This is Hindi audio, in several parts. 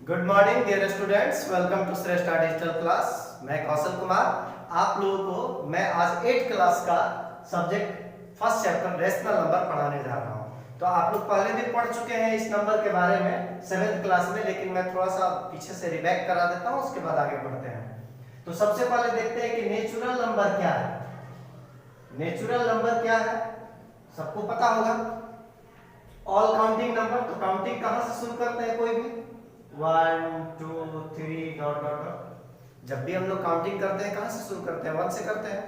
Good morning dear students, welcome to Shreshtha digital class. मैं कौशल कुमार आप लोगों को मैं आज 8th क्लास का subject first chapter rational number पढ़ाने जा रहा हूं। तो आप लोग पहले भी पढ़ चुके हैं इस नंबर के बारे में 7th क्लास में, लेकिन मैं थोड़ा सा पीछे से रिवैप करा देता हूं, उसके बाद आगे बढ़ते हैं। तो सबसे पहले देखते हैं कि नेचुरल नंबर क्या है। नेचुरल नंबर क्या है सबको पता होगा। ऑल काउंटिंग नंबर, तो काउंटिंग कहां से शुरू करते हैं? कोई भी 1 2 3 डॉट डॉट डॉट। जब भी हम लोग काउंटिंग करते हैं कहां से शुरू करते हैं? 1 से करते हैं।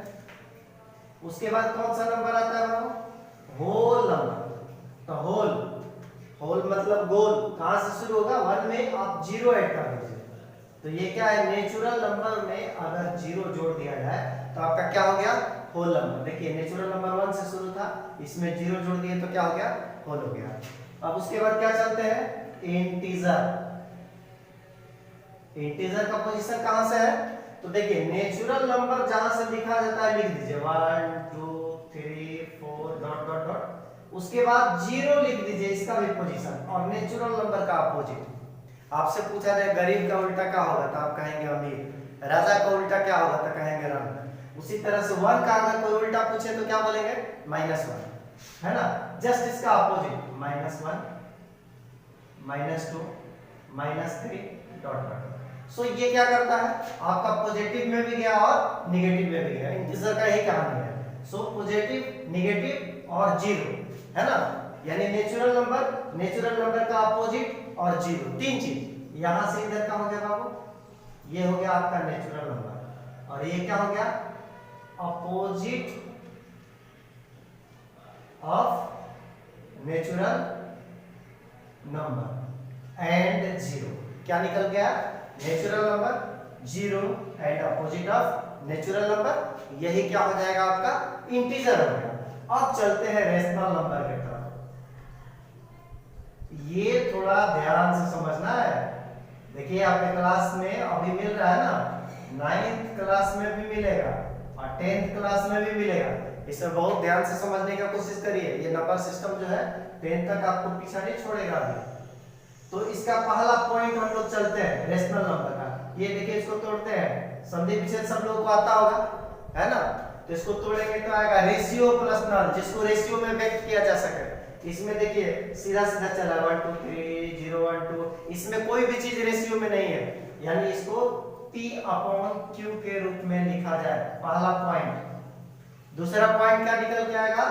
उसके बाद कौन सा नंबर आता है? वो होल नंबर। तो होल होल मतलब गोल, कहां से शुरू होगा? 1 में आप 0 ऐड कर दीजिए। तो ये क्या है? नेचुरल नंबर में अगर 0 जोड़ दिया जाए तो आपका क्या हो गया? Whole number. देखिए नेचुरल नंबर 1 से शुरू था, इसमें 0 जोड़ दिए तो क्या हो गया? होल हो गया। अब उसके बाद क्या चलते हैं? इंटीजर। इंटीजर का पोजीशन कहां से है? तो देखिए नेचुरल नंबर जहां से लिखा जाता है लिख दीजिए 1 2 3 4 डॉट डॉट डॉट। उसके बाद 0 लिख दीजिए, इसका भी पोजीशन। और नेचुरल नंबर का अपोजिट। आपसे पूछा जाए गरीब का उल्टा क्या होगा तो आप कहेंगे अमीर। राजा का उल्टा क्या होगा तो कहेंगे रंग। उसी तरह से 1 का अगर कोई उल्टा पूछे तो क्या बोलेंगे? -1, है ना। जस्ट इसका अपोजिट -1 -2 -3 डॉट डॉट। सो ये क्या करता है? आपका पॉजिटिव में भी गया और निगेटिव में भी गया। इंटीजर का यही कहानी है। सो पॉजिटिव, निगेटिव और 0, है ना। यानी नेचुरल नंबर का अपोजिट और 0, तीन चीज। यहां से इधर का हो गया बाबू, ये हो गया आपका नेचुरल नंबर। और ये क्या हो गया? Opposite of natural number and 0। क्या निकल गया? Natural number 0 and opposite of natural number. यही क्या हो जाएगा? आपका इंटीजर हो गया। अब चलते हैं रेशनल नंबर की तरफ। ये थोड़ा ध्यान से समझना है। देखिए आपके क्लास में अभी मिल रहा है ना, 9th क्लास में भी मिलेगा और 10th क्लास में भी मिलेगा। इसे बहुत ध्यान से समझने की कोशिश करिए। ये नंबर सिस्टम जो है 10th तक आपको पीछा नहीं छोड़ेगा अभी। तो इसका पहला पॉइंट हम लोग चलते हैं रेशनल नंबर का। ये देखिए इसको तोड़ते हैं। संधि विच्छेद सब लोगों को आता होगा, है ना। तो इसको तोड़ेंगे तो आएगा रेशियो प्लस नल, जिसको रेशियो में व्यक्त किया जा सके। इसमें देखिए सीधा सीधा चला 1 2 3 0 1 2। इसमें कोई भी चीज रेशियो में नहीं है, यानी इसको P/Q के रूप में लिखा जाए। पहला पॉइंट। दूसरा पॉइंट क्या निकल के आएगा?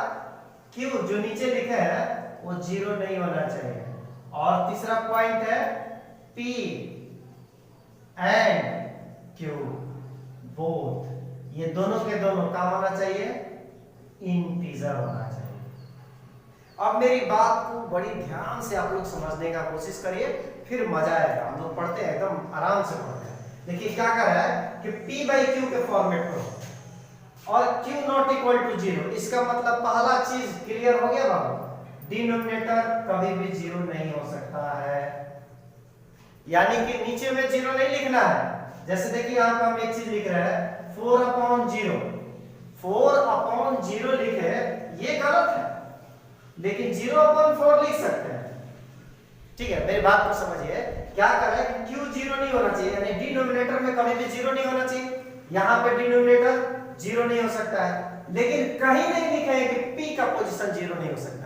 Q जो नीचे लिखे हैं वो 0 नहीं होना चाहिए। और तीसरा पॉइंट है P एंड Q बोथ, ये दोनों के दोनों क्या होना चाहिए? इंटीजर होना चाहिए। अब मेरी बात को बड़ी ध्यान से आप लोग समझने का कोशिश करिए, फिर मजा आएगा। हम लोग पढ़ते हैं एकदम आराम से पढ़ते हैं। देखिए क्या कर रहा है कि P/Q के फॉर्मेट में और Q नॉट इक्वल टू 0। इसका मतलब पहला चीज क्लियर हो गया बाबू, डिनोमिनेटर कभी भी 0 नहीं हो सकता है। यानी कि नीचे में 0 नहीं लिखना है। जैसे देखिए यहां पर हम एक चीज लिख रहे हैं 4/0। 4/0 लिखे, ये गलत है, लेकिन 0/4 लिख सकते हैं। ठीक है, मेरी बात को समझिए। क्या कर रहे हैं? Q 0 नहीं होना चाहिए, यानी डिनोमिनेटर में कभी भी 0 नहीं होना चाहिए। यहां पे डिनोमिनेटर 0 नहीं हो सकता है, लेकिन कहीं नहीं लिखा है कि P का पोजीशन 0 नहीं हो सकता है।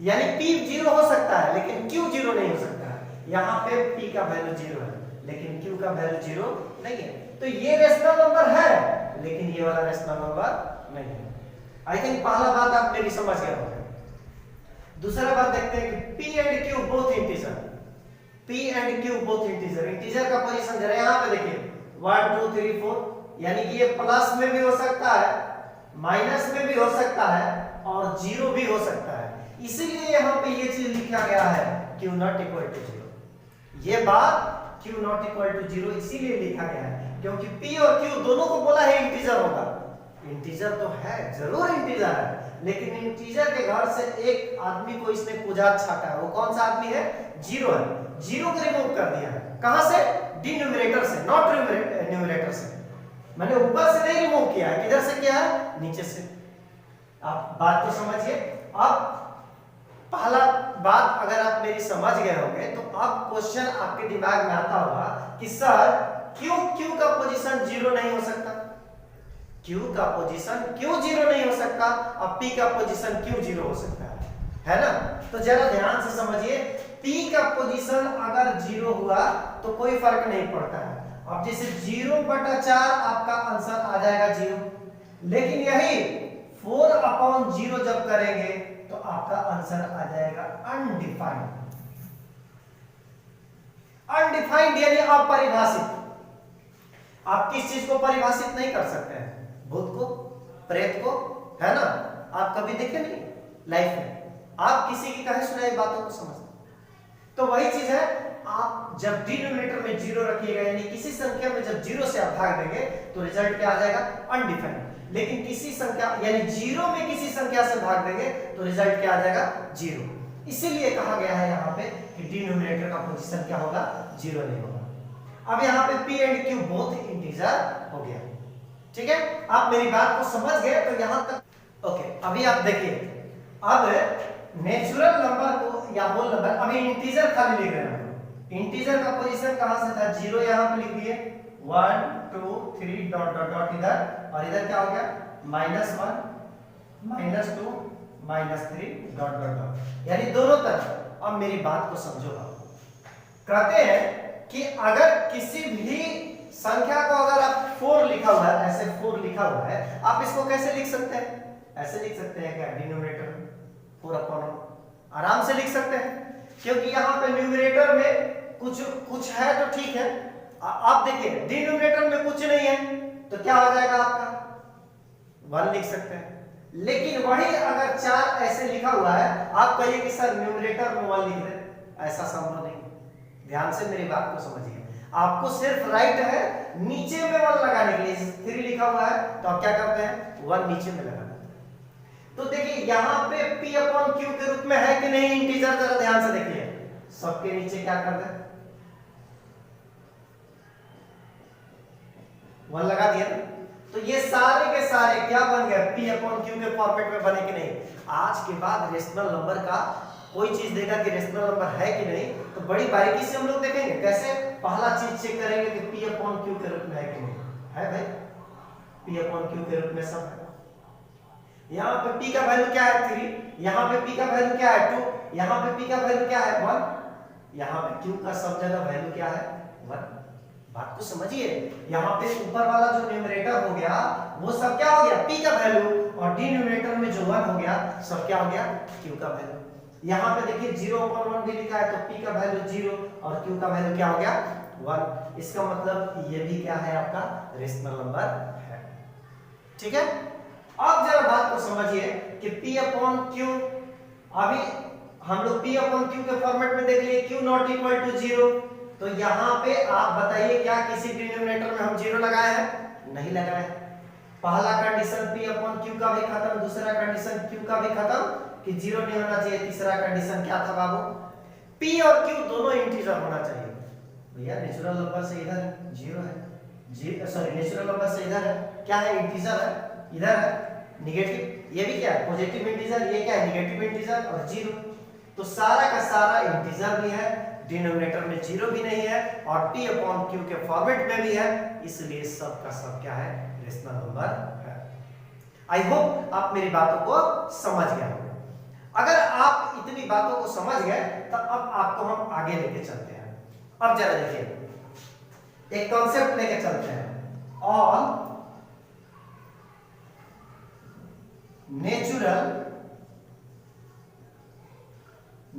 यानी P 0 हो सकता है लेकिन Q 0 नहीं हो सकता है। यहाँ पे P का वैल्यू 0 है लेकिन Q का वैल्यू 0 नहीं है। तो ये रेशनल नंबर है लेकिन ये वाला रेशनल नंबर नहीं है। आई थिंक पहला बात आप मेरी समझ गए होंगे। दूसरा बात देखते हैं कि P and Q both integer. P and Q both integer. Integer का पोजीशन जरा यहाँ पे देखिए 1 2 3 4, यानी कि ये प्लस में भी हो सकता है, माइनस में भी हो सकता है और 0 भी हो सकता है। इसीलिए यहाँ पे ये चीज लिखा गया है Q नॉट इक्वल टू 0। ये बात Q नॉट इक्वल टू 0 इसीलिए लिखा गया है क्योंकि P और Q दोनों को बोला है इंटीजर होगा। इंटीजर तो है, जरूर इंटीजर है, लेकिन इंटीजर के घर से एक आदमी को इसने पूजा छाटा है। वो कौन सा आदमी है? 0 है। 0 को रिमूव कर दिया है। कहां से? डिनोमिनेटर से, नॉट न्यूमरेटर से। मैंने ऊपर से नहीं रिमूव किया है, किधर से किया है? नीचे से। आप बात को समझिए। अब पहला बात अगर आप मेरी समझ गए होंगे तो अब क्वेश्चन आपके दिमाग में आता होगा कि सर क्यू का पोजीशन जीरो नहीं हो सकता, क्यू का पोजीशन क्यों जीरो नहीं हो सकता, अब पी का पोजीशन क्यों जीरो हो सकता है ना। तो जरा ध्यान से समझिए, पी का पोजीशन अगर जीरो हुआ तो कोई फर्क नहीं पड़ता है। अब जैसे 0/4 आपका आंसर आ जाएगा जीरो, लेकिन यही 4/0 जब करेंगे तो आपका आंसर आ जाएगा अनडिफाइंड। अनडिफाइंड यानी अपरिभाषित। आप किस चीज को परिभाषित नहीं कर सकते हैं? भूत को, प्रेत को, है ना। आप कभी देखे नहीं लाइफ में, आप किसी की कहे सुनाई बातों को समझते। तो वही चीज है, आप जब डिनोमिनेटर में जीरो रखिएगा यानी किसी संख्या में जब जीरो से आप भाग देंगे तो रिजल्ट क्या आ जाएगा? अनडिफाइंड। लेकिन किसी संख्या यानी जीरो में किसी संख्या से भाग देंगे तो रिजल्ट क्या आ जाएगा? जीरो। इसीलिए कहा गया है यहाँ पे कि डिनोमिनेटर का पोजीशन क्या होगा? जीरो नहीं होगा। अब यहाँ पे p and q both integer हो गया, ठीक है। आप मेरी बात को समझ गए तो यहां तक ओके। अभी आप देखिए, अब नेचुरल नंबर को या होल नंबर, अभी इंटीजर खाली लिख रहे हैं। इंटीजर का पोजीशन कहां से था? जीरो यहां पे लिख दिए, 1 2 3 डॉट डॉट डॉट इधर, और इधर क्या हो गया? -1 -2 -3 डॉट डॉट डॉट, यानी दोनों तरफ। अब मेरी बात को समझो, कहते हैं कि अगर किसी भी संख्या को अगर आप 4 लिखा हुआ है, ऐसे 4 लिखा हुआ है, आप इसको कैसे लिख सकते हैं? ऐसे लिख सकते हैं क्या? डिनोमिनेटर में 4/1 आराम से लिख सकते हैं, क्योंकि यहाँ पे न्यूमरेटर में कुछ है तो ठीक है। आप देखिए डिनोमिनेटर में कुछ नहीं है तो क्या हो जाएगा आपका? 1 लिख सकते हैं। लेकिन वही अगर 4 ऐसे लिखा हुआ है, आप कहिए कि सर न्यूमरेटर में 1 लिख रहे, ऐसा संभव नहीं। ध्यान से मेरी बात को समझिए, आपको सिर्फ राइट है नीचे में 1 लगाने के लिए। 3 लिखा हुआ है तो आप क्या करते हैं? 1 नीचे में लगाते हैं। तो देखिए यहाँ पे p/q के रूप में है कि नहीं इंटीजर? जरा ध्यान से देखिए, सबके नीचे क्या कर दे? 1 लगा दिया। तो ये सारे के सारे क्या बन गए? p/q के फॉर्मेट में बने कि नहीं? आज के बाद रेशनल नंबर का कोई चीज देगा कि रेशनल नंबर है कि नहीं, तो बड़ी बारीकी से हम लोग देखेंगे। कैसे? पहला चीज चेक करेंगे कि p/q के रूप में है कि नहीं है। भाई p/q के रूप में सब है। यहाँ पे p का वैल्यू क्या है? 3। यहाँ पे p का वैल्यू क्या है? 2। यहाँ पे p का वैल्यू क्या है? 1। यहाँ पे q का सब जगह वैल्यू क्या है? 1। बात को समझिए, यहाँ पे ऊपर वाला जो न्यूमरेटर हो गया वो सब क्या हो गया? p का वैल्यू, और डिनोमिनेटर में जो 1 हो गया सब क्या हो गया? q का वैल्यू। यहाँ पे देखिए 0/1 भी लिखा है तो p का वैल्यू 0 और q का वैल्यू क्या हो गया? 1। इसका मतलब ये भी क्या है? आपका रेशनल नंबर है, ठीक है। अब जरा बात को समझिए कि p/q, अभी हम लोग p/q के फॉर्मेट में देख लिए q नॉट इक्वल टू 0। तो यहाँ पे आप बताइए क्या किसी डिनोमिनेटर में हम 0 लगाए हैं? नहीं लगाए। पहला कंडीशन p/q का भी खत्म, दूसरा कंडीशन q का भी खत्म कि 0 नहीं होना चाहिए। तीसरा कंडीशन क्या था बाबू? p और q दोनों इंटीजर होना चाहिए। भैया नेचुरल नंबर से इधर 0 है, सॉरी नेचुरल नंबर से इधर है क्या है? इंटीजर है, इधर है निगेटिव। ये भी क्या है? Positive integer. ये क्या है? निगेटिव इंटीजर और 0। तो सारा का सारा इंटीजर भी है, डिनोमिनेटर में 0 भी नहीं है, और p/q के फॉर्मेट में भी है, इसलिए सब का सब क्या है? रेशनल नंबर है। आई होप आप मेरी बातों को समझ गए होंगे। अगर आप इतनी बातों को समझ गए तो अब आपको हम आगे लेके चलते हैं। अब जरा देखिए, एक कॉन्सेप्ट लेके चलते हैं। All natural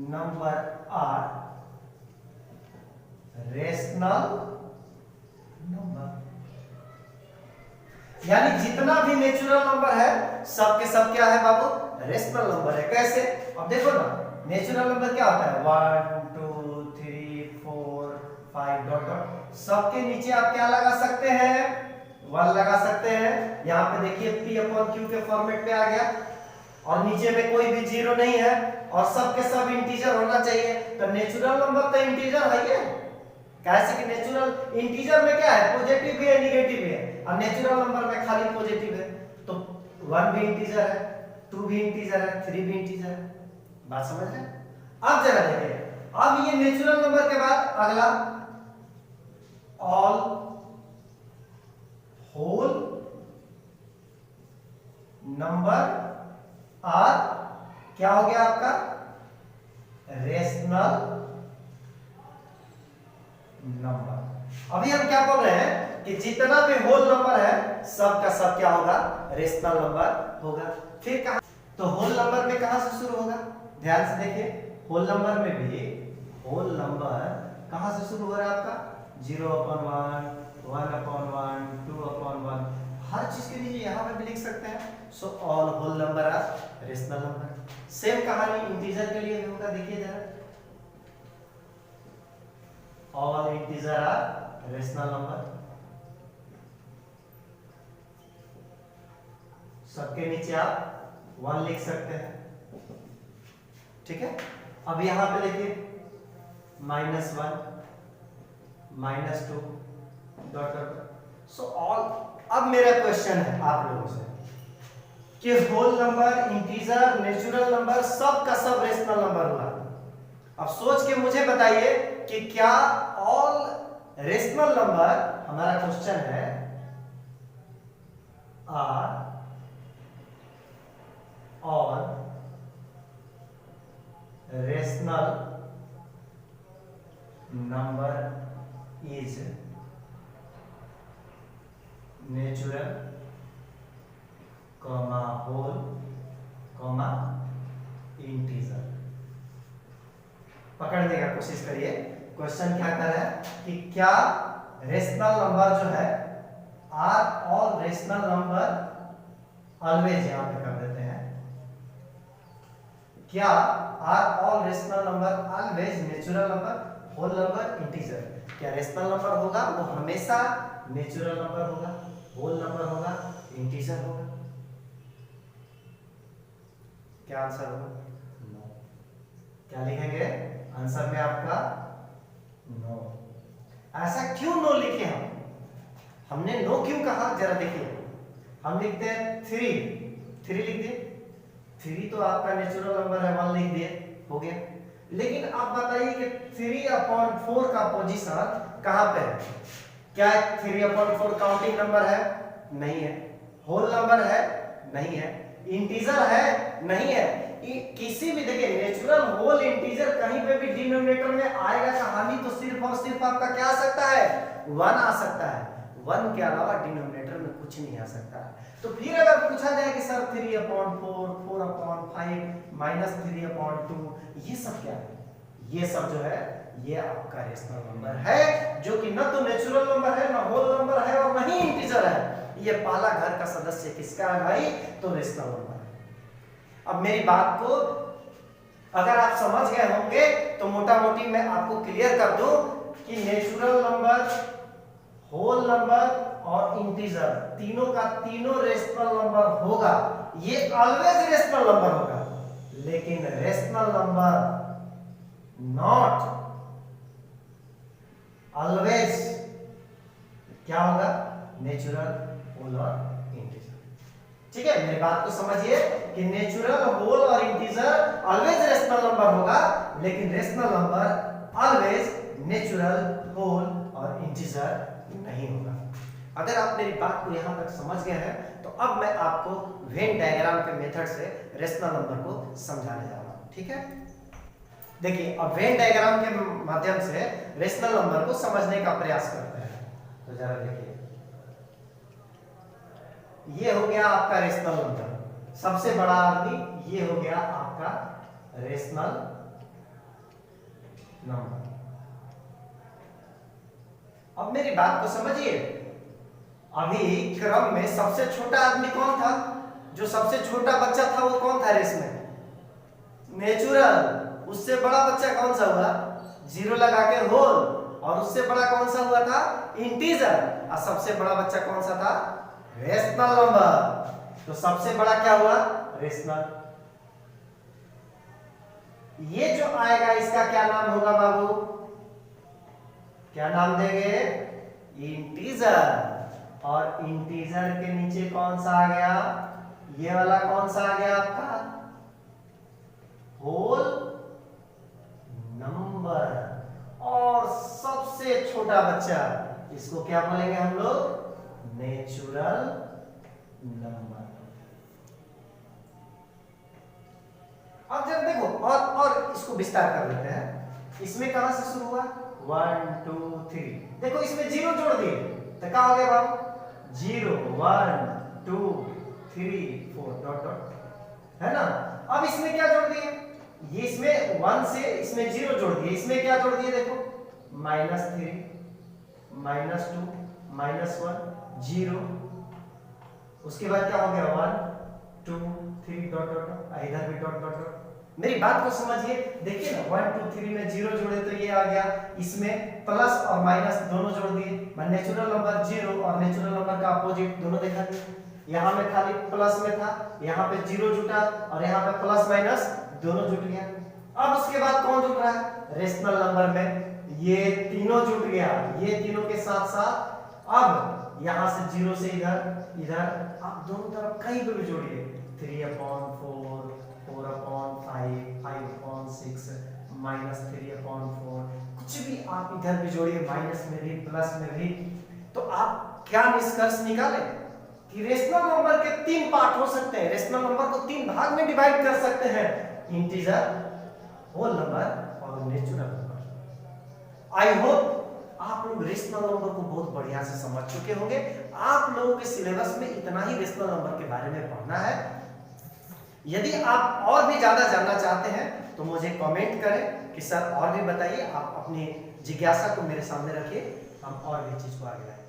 number are rational number, यानी जितना भी नेचुरल नंबर है सब के सब क्या है बाबू? रेशनल नंबर है। कैसे? अब देखो ना, नेचुरल नंबर क्या होता है? 1 2 3 4 5 डॉट डॉट, सबके नीचे आप क्या लगा सकते हैं? 1 लगा सकते हैं। यहाँ पे देखिए p/q के फॉर्मेट पे आ गया, और नीचे में कोई भी 0 नहीं है, और सब के सब इंटीजर होना चाहिए। तो नेचुरल नंबर तो इंटीजर है ये। कैसे कि नेचुरल इंटीजर में क्या है? पॉजिटिव भी है, निगेटिव भी है, और नेचुरल नंबर में खाली पॉजिटिव है। तो 1 भी इंटीजर है, 2 भी इंटीजर है, 3 भी इंटीजर है। बात समझ रहे हैं? अब जरा देखिए, अब ये नेचुरल नंबर के बाद अगला ऑल होल नंबर आर क्या हो गया आपका? Rational number. अभी हम क्या बोल रहे हैं कि जितना भी होल नंबर है सब का सब क्या होगा? रेशनल नंबर होगा। फिर कहा तो होल नंबर में कहां से शुरू होगा? ध्यान से देखिए, होल नंबर में भी होल नंबर कहां से शुरू हो रहा है आपका? 0/1, 1/1, 2/1, हर चीज के लिए यहां पे भी लिख सकते हैं। So all whole number are rational number. Same कहानी इंटीजर के लिए भी होगा, देखिए जरा, all integer are rational number. सबके नीचे आप 1 लिख सकते हैं, ठीक है। अब यहां पे देखिए -1, -2 डॉट डॉट। So all. अब मेरा क्वेश्चन है आप लोगों से कि whole number, integer, natural number सब का सब रेशनल नंबर होगा। अब सोच के मुझे बताइए कि क्या ऑल रेशनल नंबर, हमारा क्वेश्चन है, are all rational number is natural comma whole comma integer. पकड़ने का कोशिश करिए। क्वेश्चन क्या कर रहा है कि क्या रेशनल नंबर जो है, are all rational number always, यहां पे कर देते हैं, क्या are all rational number always natural number, whole number, integer? क्या रेशनल नंबर होगा वो हमेशा नेचुरल नंबर होगा, होल नंबर होगा, इंटीजर होगा? क्या आंसर होगा? नो। क्या लिखेंगे आंसर में आपका? नो। ऐसा क्यों नो लिखे हम? हमने नो क्यों कहा? जरा देखिए, हम लिखते हैं 3 लिख दिए, 3 तो आपका नेचुरल नंबर है, 1 लिख दिए, हो गया। लेकिन आप बताइए कि 3/4 का पोजीशन कहां पे है? क्या 3/4 काउंटिंग नंबर है? नहीं है। होल नंबर है? नहीं है। इंटीजर है? नहीं है। किसी भी, देखिए, नेचुरल, होल, इंटीजर कहीं पे भी डिनोमिनेटर में आएगा कहानी तो सिर्फ और सिर्फ आपका क्या आ सकता है? 1 आ सकता है। 1 के अलावा डिनोमिनेटर में कुछ नहीं आ सकता है। तो फिर अगर पूछा जाए कि सर 3/4, 4/5, -3/2, ये सब क्या है? ये सब जो है ये आपका रेशनल नंबर है, जो कि न तो नेचुरल नंबर है, न होल नंबर है, और न ही इंटीजर है। ये पहला घर का सदस्य किसका है भाई? तो रेशनल नंबर है। अब मेरी बात को अगर आप समझ गए होंगे तो मोटा मोटी मैं आपको क्लियर कर दूं कि नेचुरल नंबर, होल नंबर और इंटीजर तीनों का तीनों रेशनल नंबर होगा। ये ऑलवेज रेशनल नंबर होगा, लेकिन रेशनल नंबर नॉट ऑलवेज क्या होगा? नेचुरल, होल और इंटीजर। ठीक है, मेरी बात को समझिए कि नेचुरल, होल और इंटीजर ऑलवेज रेशनल नंबर होगा, लेकिन rational number always natural, whole और इंटीजर नहीं होगा। अगर आप मेरी बात को यहां तक समझ गए हैं तो अब मैं आपको वेन डायग्राम के मेथड से रेशनल नंबर को समझाने जा रहा हूं। ठीक है, देखिए, अब वेन डायग्राम के माध्यम से रेशनल नंबर को समझने का प्रयास करते हैं। तो जरा देखिए, ये हो गया आपका रेशनल नंबर, सबसे बड़ा आदमी, ये हो गया आपका रेशनल नंबर। अब मेरी बात को समझिए, अभी क्रम में सबसे छोटा आदमी कौन था? जो सबसे छोटा बच्चा था वो कौन था रेस में? नेचुरल। उससे बड़ा बच्चा कौन सा हुआ? 0 लगा के होल। और उससे बड़ा कौन सा हुआ था? इंटीजर। और सबसे बड़ा बच्चा कौन सा था? Rational number. तो सबसे बड़ा क्या हुआ? रेशनल। ये जो आएगा इसका क्या नाम होगा बाबू? क्या नाम देंगे? इंटीजर। और इंटीजर के नीचे कौन सा आ गया? ये वाला कौन सा आ गया आपका? Whole number. और सबसे छोटा बच्चा, इसको क्या बोलेंगे हम लोग? Natural number. अब जब देखो और इसको विस्तार कर लेते हैं। इसमें कहां से शुरू हुआ? 1 2 3। देखो इसमें जीरो जोड़ दिए तो क्या हो गया बाबू? 0 1 2 3 4 डॉट डॉट, है ना। अब इसमें क्या जोड़ दिए? ये इसमें 1 से इसमें 0 जोड़ दिए, इसमें क्या जोड़ दिए? देखो -3 -2 -1 0। उसके बाद क्या हो गया? 1 2 3 डॉट डॉट, इधर भी डॉट डॉट डॉट। मेरी बात को समझिए, देखिए ना 1 2 3 में 0 जोड़े तो ये आ गया। इसमें प्लस और माइनस दोनों जोड़ दिए। मैं नेचुरल नंबर 0 और नेचुरल नंबर का अपोजिट दोनों देखा दिए। यहाँ में खाली प्लस में था, यहाँ पे 0 जुटा और यहाँ पे प्लस माइनस दोनों जुट गया। अब उसके बाद कौन जुट रहा है? रेशनल नंबर में ये तीनों जुट गया, ये तीनों के साथ साथ। अब यहाँ से 0 से इधर इधर, आप दोनों तरफ कहीं पे भी जोड़िए। 3/4 4/5 5/6 -3/4, कुछ भी आप इधर भी जोड़िए, माइनस में भी प्लस में भी। तो आप क्या निष्कर्ष निकाले कि रेशनल नंबर के 3 पार्ट हो सकते हैं। रेशनल नंबर को 3 भाग में डिवाइड कर सकते हैं, इंटीजर, होल नंबर और नेचुरल नंबर। आई होप आप लोग रेशनल नंबर को बहुत बढ़िया से समझ चुके होंगे। आप लोगों के सिलेबस में इतना ही रेशनल नंबर के बारे में पढ़ना है। यदि आप और भी ज्यादा जानना चाहते हैं तो मुझे कमेंट करें कि सर और भी बताइए। आप अपनी जिज्ञासा को मेरे सामने रखिए, हम और भी चीज को आगे लाएं।